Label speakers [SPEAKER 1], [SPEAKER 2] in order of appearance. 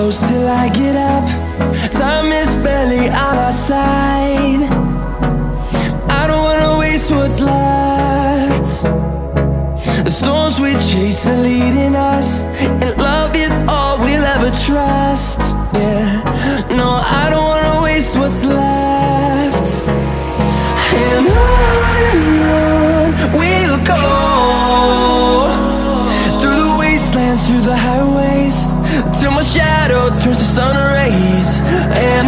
[SPEAKER 1] close till I get up. Time is barely on our side. I don't wanna waste what's left. The storms we chase are leading us, and love is all we'll ever trust. Yeah, no, I don't wanna waste what's left. And on we'll go, through the wastelands, through the highways, till my shadow turns to sun rays. And